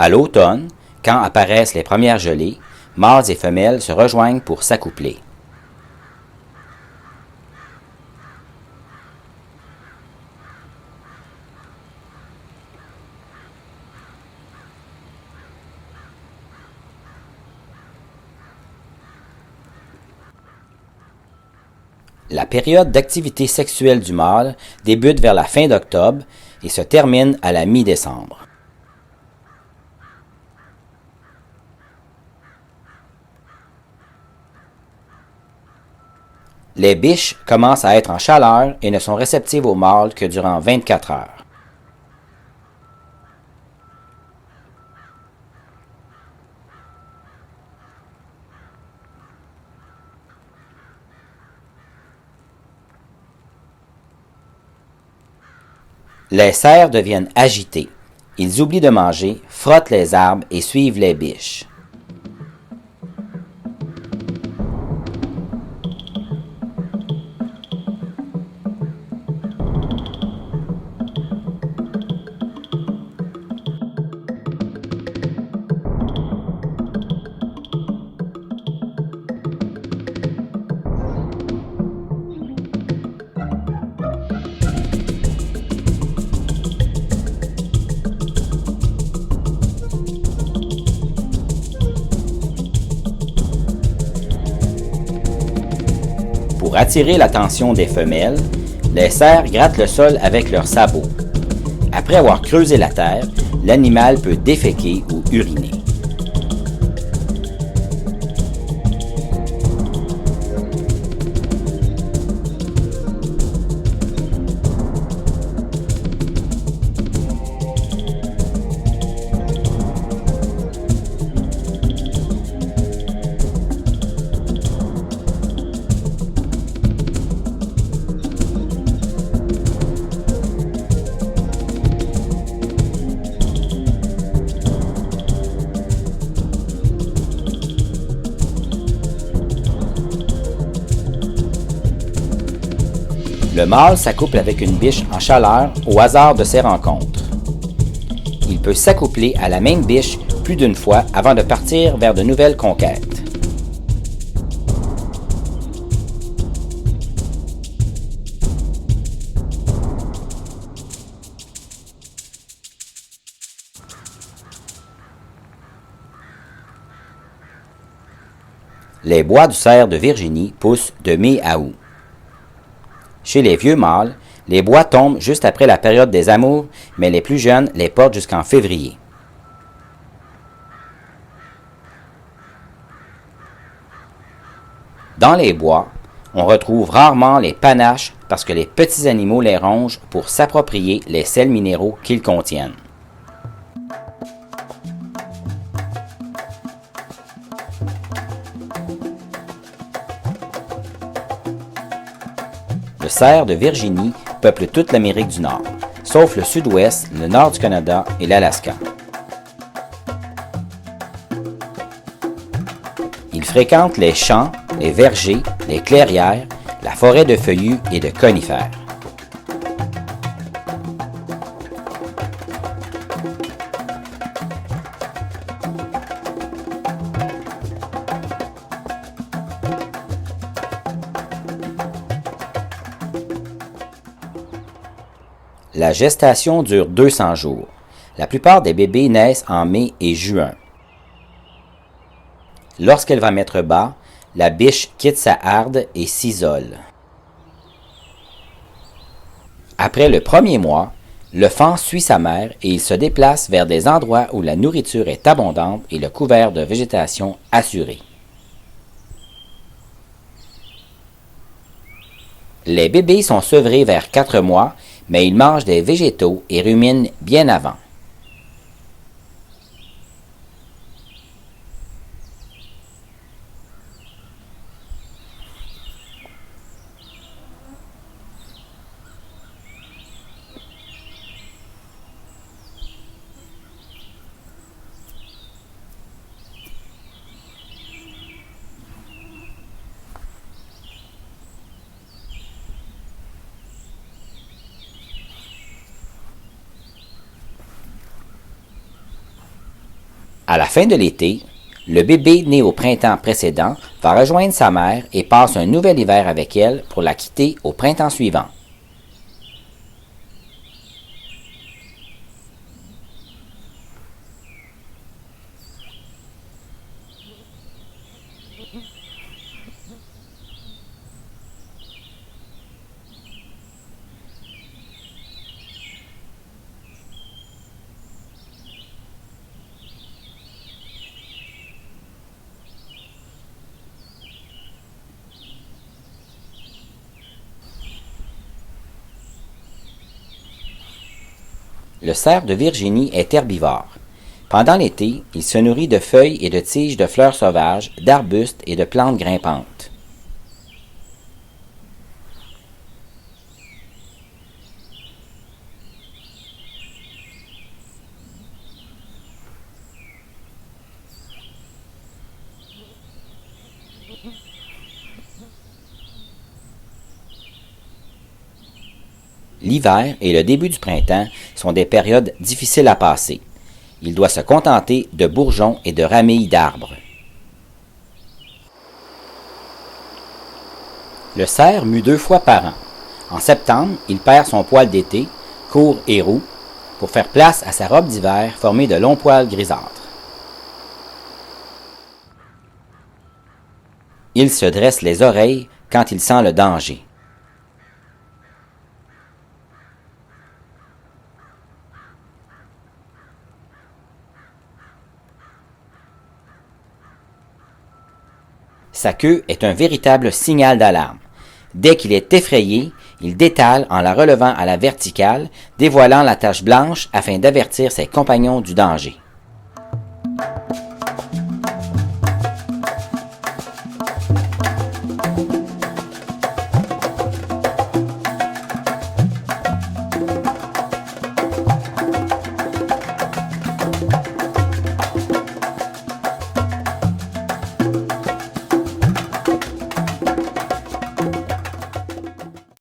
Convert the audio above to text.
À l'automne, quand apparaissent les premières gelées, mâles et femelles se rejoignent pour s'accoupler. La période d'activité sexuelle du mâle débute vers la fin d'octobre et se termine à la mi-décembre. Les biches commencent à être en chaleur et ne sont réceptives au mâle que durant 24 heures. Les cerfs deviennent agités. Ils oublient de manger, frottent les arbres et suivent les biches. Pour attirer l'attention des femelles, les cerfs grattent le sol avec leurs sabots. Après avoir creusé la terre, l'animal peut déféquer ou uriner. Le mâle s'accouple avec une biche en chaleur au hasard de ses rencontres. Il peut s'accoupler à la même biche plus d'une fois avant de partir vers de nouvelles conquêtes. Les bois du cerf de Virginie poussent de mai à août. Chez les vieux mâles, les bois tombent juste après la période des amours, mais les plus jeunes les portent jusqu'en février. Dans les bois, on retrouve rarement les panaches parce que les petits animaux les rongent pour s'approprier les sels minéraux qu'ils contiennent. Le cerf de Virginie peuple toute l'Amérique du Nord, sauf le sud-ouest, le nord du Canada et l'Alaska. Il fréquente les champs, les vergers, les clairières, la forêt de feuillus et de conifères. La gestation dure 200 jours. La plupart des bébés naissent en mai et juin. Lorsqu'elle va mettre bas, la biche quitte sa harde et s'isole. Après le premier mois, le faon suit sa mère et il se déplace vers des endroits où la nourriture est abondante et le couvert de végétation assuré. Les bébés sont sevrés vers 4 mois, mais ils mangent des végétaux et ruminent bien avant. À la fin de l'été, le bébé né au printemps précédent va rejoindre sa mère et passe un nouvel hiver avec elle pour la quitter au printemps suivant. Le cerf de Virginie est herbivore. Pendant l'été, il se nourrit de feuilles et de tiges de fleurs sauvages, d'arbustes et de plantes grimpantes. L'hiver et le début du printemps sont des périodes difficiles à passer. Il doit se contenter de bourgeons et de ramilles d'arbres. Le cerf mue 2 fois par an. En septembre, il perd son poil d'été, court et roux, pour faire place à sa robe d'hiver formée de longs poils grisâtres. Il se dresse les oreilles quand il sent le danger. Sa queue est un véritable signal d'alarme. Dès qu'il est effrayé, il détale en la relevant à la verticale, dévoilant la tache blanche afin d'avertir ses compagnons du danger.